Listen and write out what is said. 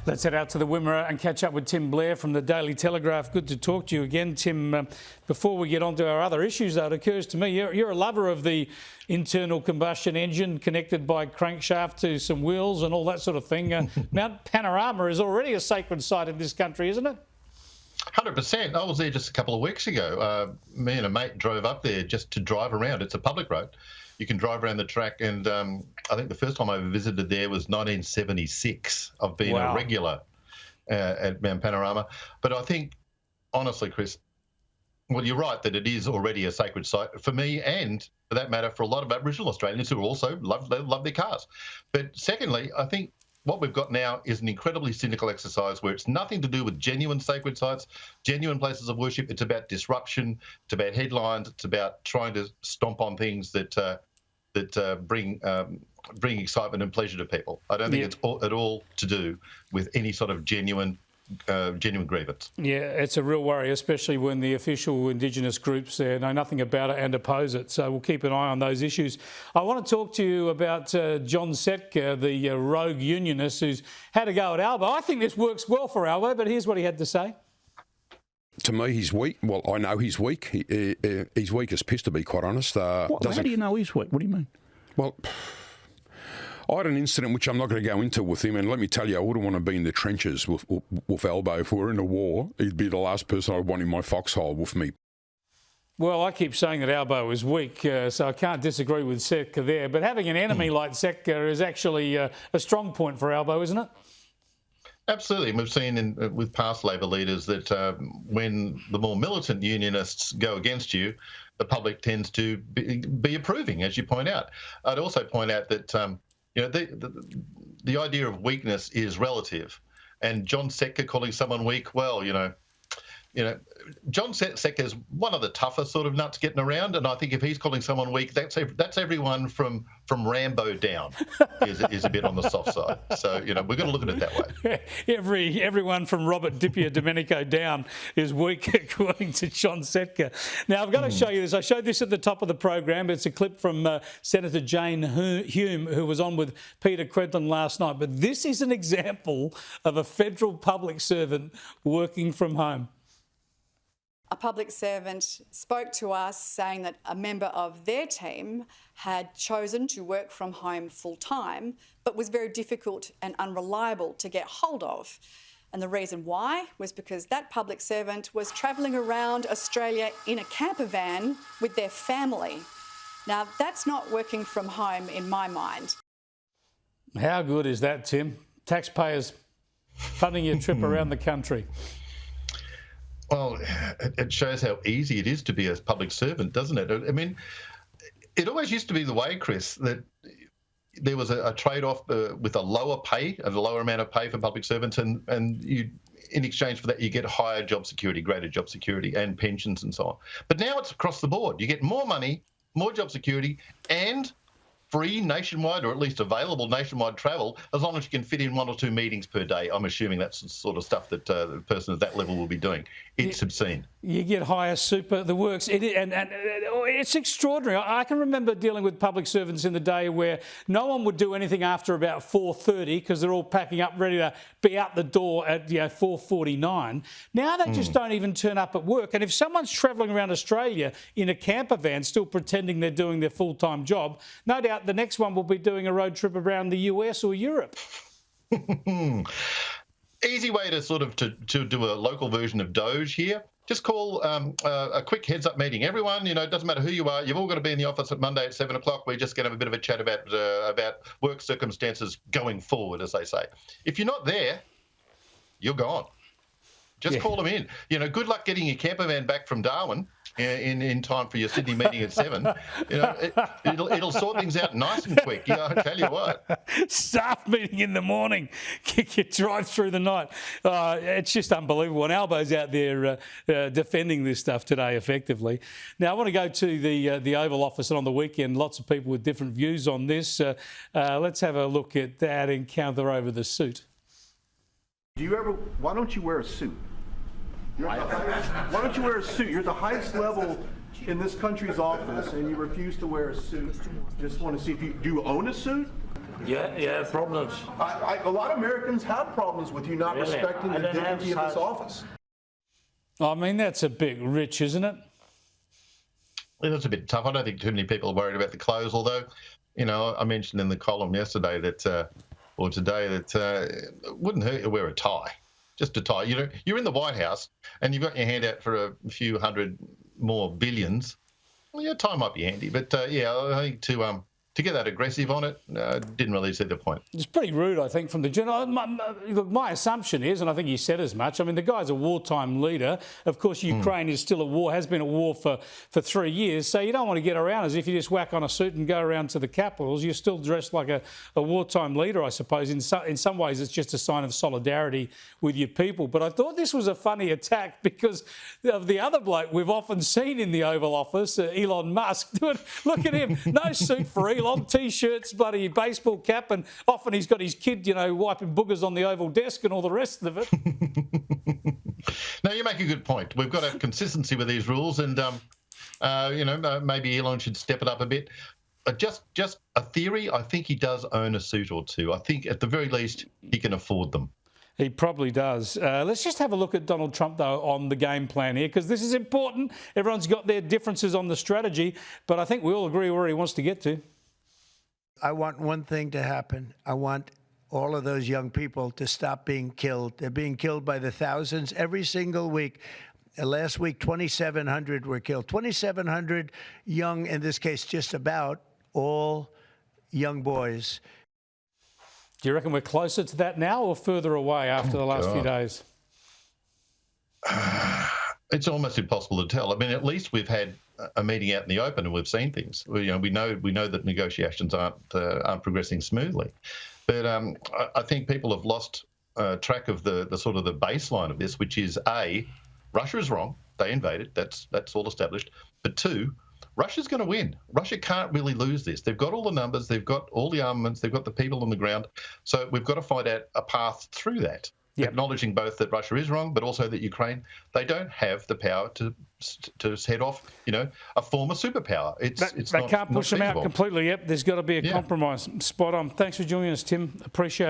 Let's head out to the Wimmera and catch up with Tim Blair from the Daily Telegraph. Good to talk to you again, Tim. Before we get on to our other issues, though, it occurs to me you're a lover of the internal combustion engine connected by crankshaft to some wheels and all that sort of thing. Mount Panorama is already a sacred site in this country, isn't it? 100%. I was there just a couple of weeks ago. Me and a mate drove up there just to drive around. It's a public road. You can drive around the track, and I think the first time I ever visited there was 1976. I've been a regular at Mount Panorama. But I think, honestly, Chris, well, you're right that it is already a sacred site for me and, for that matter, for a lot of Aboriginal Australians who also love their cars. But secondly, I think what we've got now is an incredibly cynical exercise where it's nothing to do with genuine sacred sites, genuine places of worship. It's about disruption. It's about headlines. It's about trying to stomp on things that bring excitement and pleasure to people. I don't think it's at all to do with any sort of genuine grievance. Yeah, it's a real worry, especially when the official Indigenous groups know nothing about it and oppose it. So we'll keep an eye on those issues. I want to talk to you about John Setka, the rogue unionist who's had a go at Albo. I think this works well for Albo, but here's what he had to say. To me, he's weak. Well, I know he's weak. He's weak as piss, to be quite honest. How do you know he's weak? What do you mean? Well, I had an incident which I'm not going to go into with him, and let me tell you, I wouldn't want to be in the trenches with Albo. If we were in a war, he'd be the last person I'd want in my foxhole with me. Well, I keep saying that Albo is weak, so I can't disagree with Setka there. But having an enemy like Setka is actually a strong point for Albo, isn't it? Absolutely. And we've seen with past Labor leaders that when the more militant unionists go against you, the public tends to be approving, as you point out. I'd also point out that the idea of weakness is relative. And John Setka calling someone weak, well, John Setka is one of the tougher sort of nuts getting around, and I think if he's calling someone weak, that's everyone from Rambo down is a bit on the soft side. So we're going to look at it that way. Everyone from Robert Dipia Domenico down is weak, according to John Setka. Now I've got to show you this. I showed this at the top of the program. It's a clip from Senator Jane Hume, who was on with Peter Credlin last night. But this is an example of a federal public servant working from home. A public servant spoke to us saying that a member of their team had chosen to work from home full-time, but was very difficult and unreliable to get hold of. And the reason why was because that public servant was travelling around Australia in a camper van with their family. Now, that's not working from home in my mind. How good is that, Tim? Taxpayers funding your trip around the country. Well, it shows how easy it is to be a public servant, doesn't it? I mean, it always used to be the way, Chris, that there was a trade-off with a lower pay, a lower amount of pay for public servants, and you, in exchange for that, you get higher job security, greater job security, and pensions and so on. But now it's across the board. You get more money, more job security, and free nationwide, or at least available nationwide travel, as long as you can fit in 1 or 2 meetings per day. I'm assuming that's the sort of stuff that the person at that level will be doing. It's obscene. You get higher super, the works. And it's extraordinary. I can remember dealing with public servants in the day where no one would do anything after about 4:30 because they're all packing up, ready to be out the door at 4:49. Now they just don't even turn up at work. And if someone's travelling around Australia in a camper van still pretending they're doing their full-time job, no doubt the next one will be doing a road trip around the US or Europe. Easy way to sort of to do a local version of Doge here. Just call a quick heads-up meeting. Everyone, it doesn't matter who you are. You've all got to be in the office at Monday at 7 o'clock. We're just going to have a bit of a chat about work circumstances going forward, as they say. If you're not there, you're gone. Just call them in. Good luck getting your camper van back from Darwin in time for your Sydney meeting at 7. It'll sort things out nice and quick. I tell you what. Staff meeting in the morning. You drive through the night. It's just unbelievable. And Albo's out there defending this stuff today effectively. Now, I want to go to the Oval Office, and on the weekend, lots of people with different views on this. Let's have a look at that encounter over the suit. Why don't you wear a suit? Why don't you wear a suit? You're at the highest level in this country's office and you refuse to wear a suit. Just want to see if do you own a suit? Yeah, yeah, problems. A lot of Americans have problems with you not Really? respecting I the don't have dignity of this such- office. I mean, that's a bit rich, isn't it? Well, that's a bit tough. I don't think too many people are worried about the clothes, although, you know, I mentioned in the column yesterday that, or today, that it wouldn't hurt you to wear a tie. Just a tie. You know, you're in the White House and you've got your hand out for a few hundred more billions. Well, your tie might be handy, but yeah, I think to get that aggressive on it, didn't really see the point. It's pretty rude, I think, from the general. Look, my assumption is, and I think he said as much, I mean, the guy's a wartime leader. Of course, Ukraine is still at war, has been at war for 3 years. So you don't want to get around as if you just whack on a suit and go around to the capitals. You're still dressed like a wartime leader, I suppose. In some ways, it's just a sign of solidarity with your people. But I thought this was a funny attack because of the other bloke we've often seen in the Oval Office, Elon Musk. Look at him. No suit for Elon. T-shirts, bloody baseball cap, and often he's got his kid, you know, wiping boogers on the Oval desk and all the rest of it. No, you make a good point. We've got to have consistency with these rules, and you know, maybe Elon should step it up a bit. Just a theory. I think he does own a suit or two. I think at the very least he can afford them. He probably does. Let's just have a look at Donald Trump, though, on the game plan here, because this is important. Everyone's got their differences on the strategy, but I think we all agree where he wants to get to. I want one thing to happen. I want all of those young people to stop being killed. They're being killed by the thousands every single week. Last week, 2,700 were killed. 2,700 young, in this case, just about all young boys. Do you reckon we're closer to that now or further away after the last few days? It's almost impossible to tell. I mean, at least we've had a meeting out in the open and we've seen things. We know that negotiations aren't progressing smoothly. But I think people have lost track of the sort of the baseline of this, which is A, Russia is wrong. They invaded. That's all established. But two, Russia's going to win. Russia can't really lose this. They've got all the numbers. They've got all the armaments. They've got the people on the ground. So we've got to find out a path through that. Yep. Acknowledging both that Russia is wrong, but also that Ukraine, they don't have the power to head off, you know, a former superpower. They can't push them out completely. Yep, there's got to be a compromise. Spot on. Thanks for joining us, Tim. Appreciate it.